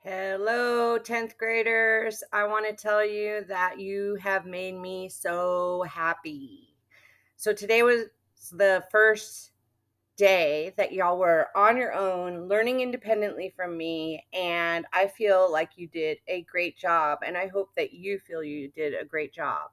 Hello, 10th graders. I want to tell you that you have made me so happy. So today was the first day that y'all were on your own, learning independently from me, and I feel like you did a great job, and I hope that you feel you did a great job.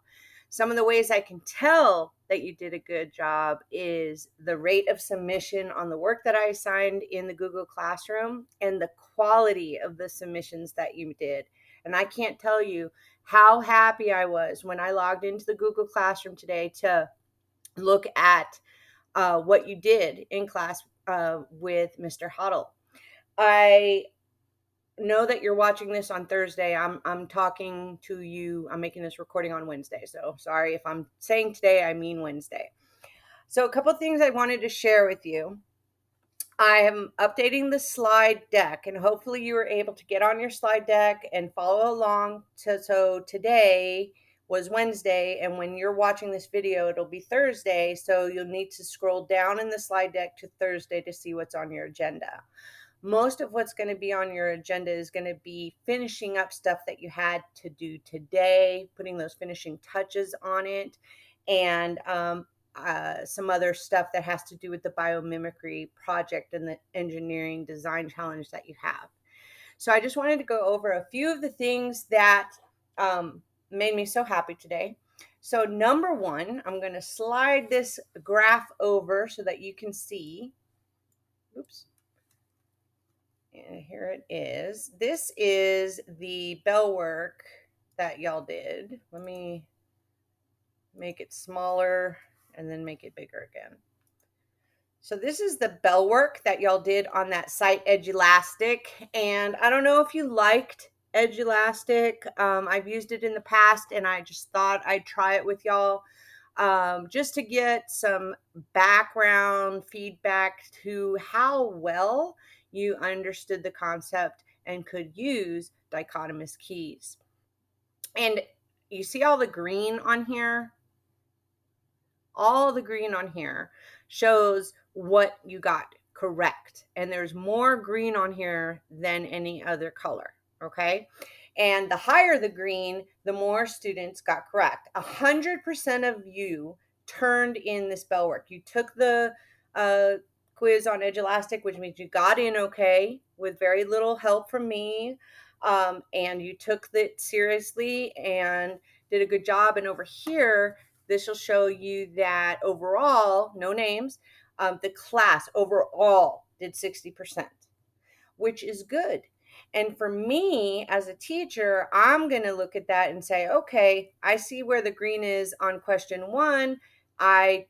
Some of the ways I can tell that you did a good job is the rate of submission on the work that I assigned in the Google Classroom and the quality of the submissions that you did. And I can't tell you how happy I was when I logged into the Google Classroom today to look at what you did in class with Mr. Huddle. I know that you're watching this on Thursday. I'm talking to you. I'm making this recording on Wednesday. So sorry if I'm saying today, I mean Wednesday. So a couple things I wanted to share with you. I am updating the slide deck, and hopefully you were able to get on your slide deck and follow along. So today was Wednesday, and when you're watching this video, it'll be Thursday. So you'll need to scroll down in the slide deck to Thursday to see what's on your agenda. Most of what's going to be on your agenda is going to be finishing up stuff that you had to do today, putting those finishing touches on it, and some other stuff that has to do with the biomimicry project and the engineering design challenge that you have. So I just wanted to go over a few of the things that made me so happy today. So number one, I'm going to slide this graph over so that you can see. Oops. And here it is. This is the Bellwork that y'all did. Let me make it smaller and then make it bigger again. So this is the Bellwork that y'all did on that site Edulastic. And I don't know if you liked Edulastic. I've used it in the past and I just thought I'd try it with y'all just to get some background feedback to how well you understood the concept and could use dichotomous keys. And you see all the green on here? All the green on here shows what you got correct. And there's more green on here than any other color, okay? And the higher the green, the more students got correct. 100% of you turned in this Bellwork. You took the quiz on Edulastic, which means you got in okay with very little help from me. And you took it seriously and did a good job. And over here, this will show you that overall, no names, the class overall did 60%, which is good. And for me as a teacher, I'm going to look at that and say, okay, I see where the green is on question one. I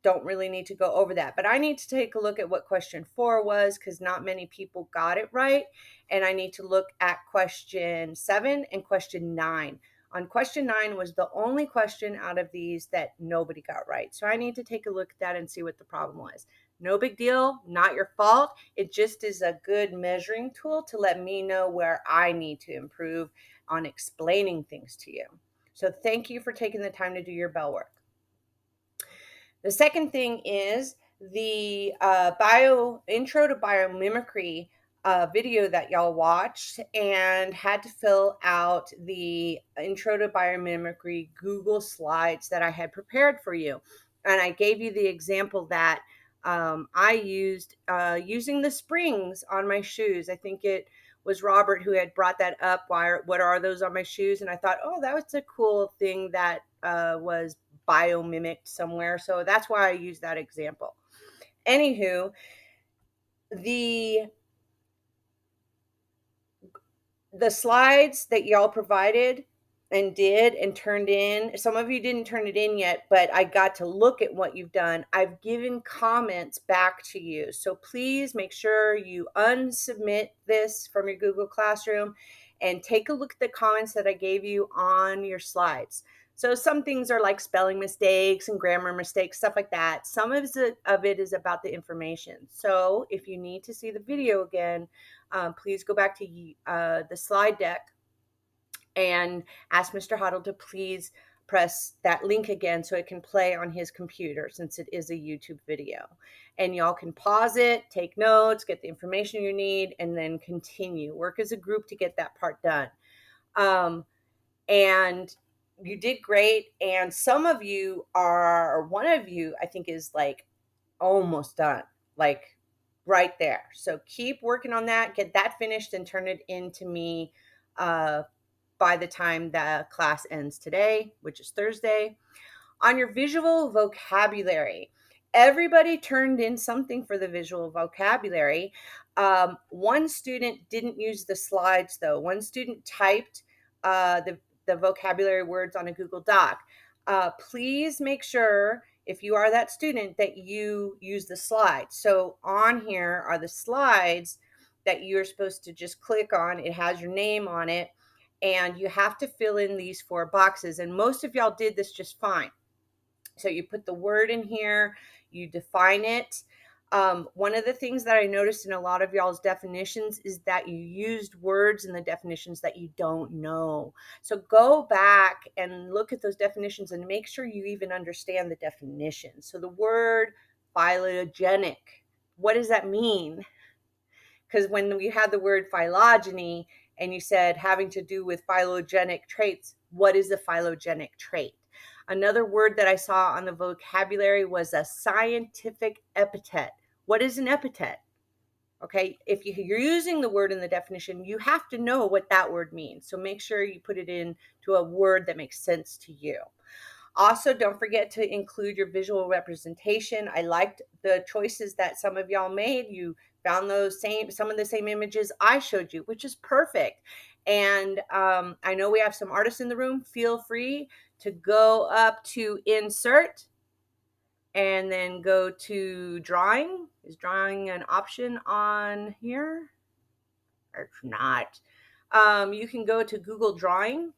don't really need to go over that, but I need to take a look at what question 4 was because not many people got it right. And I need to look at question 7 and question 9. On question 9 was the only question out of these that nobody got right. So I need to take a look at that and see what the problem was. No big deal, not your fault. It just is a good measuring tool to let me know where I need to improve on explaining things to you. So thank you for taking the time to do your Bellwork. The second thing is the intro to biomimicry video that y'all watched and had to fill out the intro to biomimicry Google slides that I had prepared for you. And I gave you the example that I used using the springs on my shoes. I think it was Robert who had brought that up. What are those on my shoes? And I thought, oh, that was a cool thing that was biomimicked somewhere. So that's why I use that example. Anywho, the slides that y'all provided and did and turned in, some of you didn't turn it in yet, but I got to look at what you've done. I've given comments back to you. So please make sure you unsubmit this from your Google Classroom and take a look at the comments that I gave you on your slides. So some things are like spelling mistakes and grammar mistakes, stuff like that. Some of it is about the information. So if you need to see the video again, please go back to the slide deck and ask Mr. Huddle to please press that link again so it can play on his computer since it is a YouTube video. And y'all can pause it, take notes, get the information you need, and then continue. Work as a group to get that part done. And you did great. And some of you are, or one of you, I think, is like almost done, like right there. So keep working on that, get that finished, and turn it in to me by the time the class ends today, which is Thursday. On your visual vocabulary, everybody turned in something for the visual vocabulary. One student didn't use the slides, though. One student typed the vocabulary words on a Google Doc. Please make sure, if you are that student, that you use the slides. So on here are the slides that you're supposed to just click on. It has your name on it, and you have to fill in these 4 boxes. And most of y'all did this just fine. So you put the word in here, you define it. One of the things that I noticed in a lot of y'all's definitions is that you used words in the definitions that you don't know. So go back and look at those definitions and make sure you even understand the definition. So the word phylogenetic, what does that mean? Because when we had the word phylogeny and you said having to do with phylogenetic traits, what is a phylogenetic trait? Another word that I saw on the vocabulary was a scientific epithet. What is an epithet? Okay, if you're using the word in the definition, you have to know what that word means. So make sure you put it into a word that makes sense to you. Also, don't forget to include your visual representation. I liked the choices that some of y'all made. You found some of the same images I showed you, which is perfect. And I know we have some artists in the room. Feel free to go up to insert and then go to drawing. Is drawing an option on here? It's not. You can go to Google Drawing,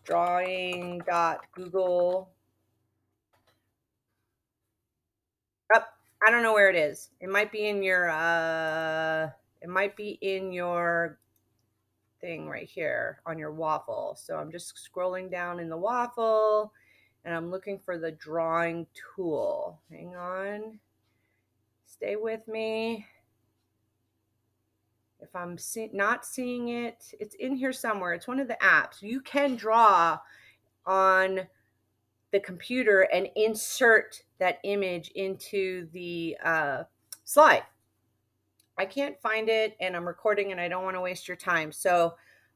drawing.google. Oh, I don't know where it is. It might be in your thing right here on your waffle. So I'm just scrolling down in the waffle and I'm looking for the drawing tool. Hang on. Stay with me. If I'm not seeing it, it's in here somewhere. It's one of the apps. You can draw on the computer and insert that image into the slide. I can't find it and I'm recording and I don't want to waste your time. So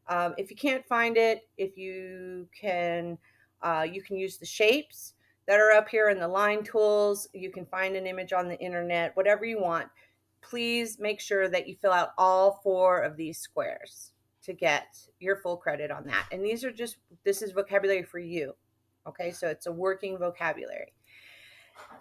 if you can't find it, if you can use the shapes that are up here and the line tools. You can find an image on the internet, whatever you want. Please make sure that you fill out all 4 of these squares to get your full credit on that. And this is vocabulary for you. Okay, so it's a working vocabulary.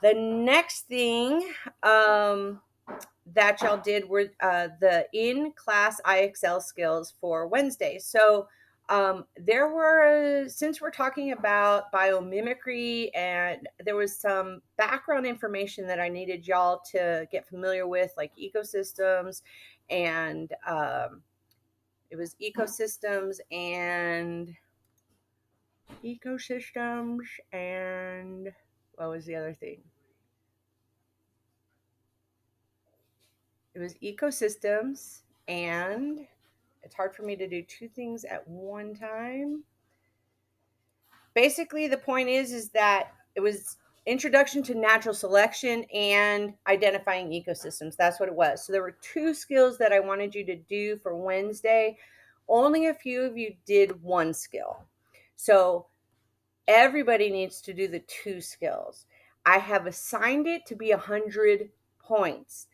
The next thing that y'all did were the in-class IXL skills for Wednesday. So since we're talking about biomimicry, and there was some background information that I needed y'all to get familiar with, like ecosystems, and it was ecosystems and what was the other thing? It was ecosystems, and it's hard for me to do 2 things at one time. Basically, the point is that it was introduction to natural selection and identifying ecosystems. That's what it was. So there were 2 skills that I wanted you to do for Wednesday. Only a few of you did 1 skill. So everybody needs to do the 2 skills. I have assigned it to be 100 points.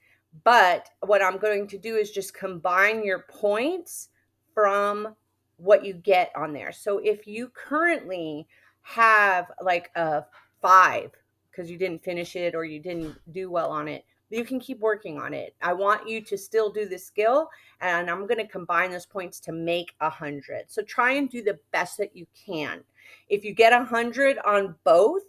But what I'm going to do is just combine your points from what you get on there. So if you currently have like a 5 because you didn't finish it or you didn't do well on it, you can keep working on it. I want you to still do the skill, and I'm going to combine those points to make 100. So try and do the best that you can. If you get 100 on both,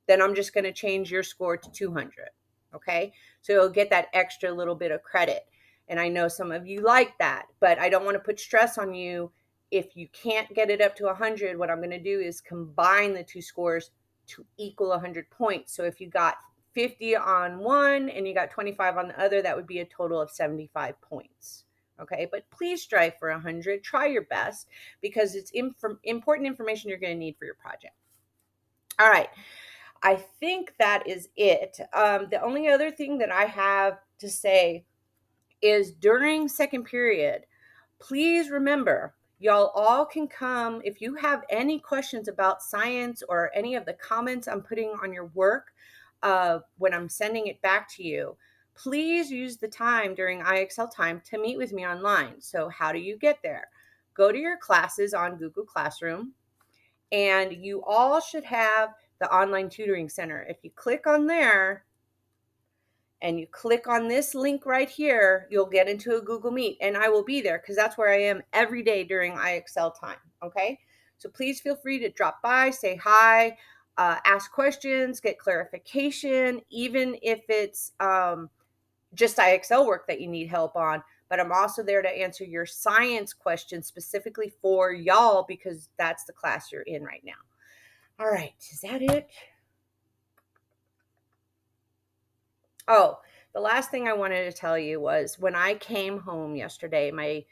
then I'm just going to change your score to 200. Okay, so you'll get that extra little bit of credit. And I know some of you like that, but I don't want to put stress on you if you can't get it up to 100, what I'm going to do is combine the two scores to equal 100 points. So if you got 50 on one and you got 25 on the other, that would be a total of 75 points. Okay, but please strive for 100. Try your best because it's important information you're going to need for your project. All right, I think that is it. The only other thing that I have to say is during second period, please remember, y'all all can come. If you have any questions about science or any of the comments I'm putting on your work when I'm sending it back to you, please use the time during IXL time to meet with me online. So how do you get there? Go to your classes on Google Classroom, and you all should have the online tutoring center. If you click on there, and you click on this link right here, you'll get into a Google Meet, and I will be there because that's where I am every day during IXL time. Okay, so please feel free to drop by, say hi, ask questions, get clarification, even if it's just IXL work that you need help on. But I'm also there to answer your science questions specifically for y'all because that's the class you're in right now. All right, is that it? Oh, the last thing I wanted to tell you was when I came home yesterday, my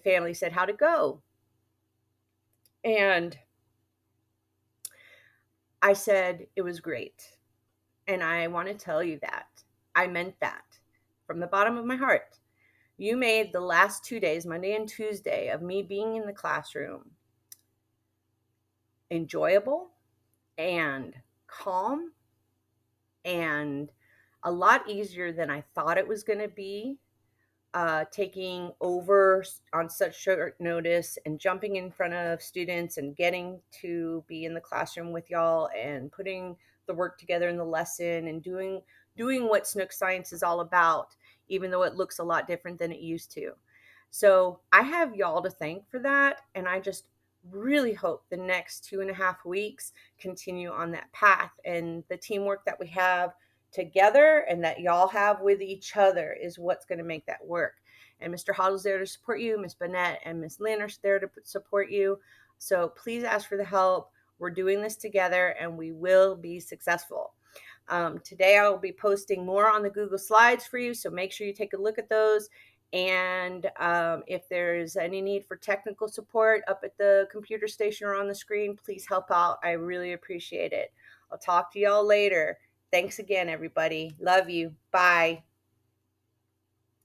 family said, "How'd it go?" And I said, "It was great." And I want to tell you that. I meant that from the bottom of my heart. You made the last 2 days, Monday and Tuesday, of me being in the classroom enjoyable and calm and a lot easier than I thought it was going to be. Taking over on such short notice and jumping in front of students and getting to be in the classroom with y'all and putting the work together in the lesson and doing what Snook Science is all about, even though it looks a lot different than it used to. So I have y'all to thank for that, and I just really hope the next 2.5 weeks continue on that path, and the teamwork that we have together and that y'all have with each other is what's going to make that work. And Mr. Hoddle's there to support you. Miss Bennett and Miss Lynn are there to support you. So please ask for the help. We're doing this together and we will be successful. Today I will be posting more on the Google Slides for you, so make sure you take a look at those. And if there's any need for technical support up at the computer station or on the screen, please help out. I really appreciate it. I'll talk to y'all later. Thanks again, everybody. Love you. Bye.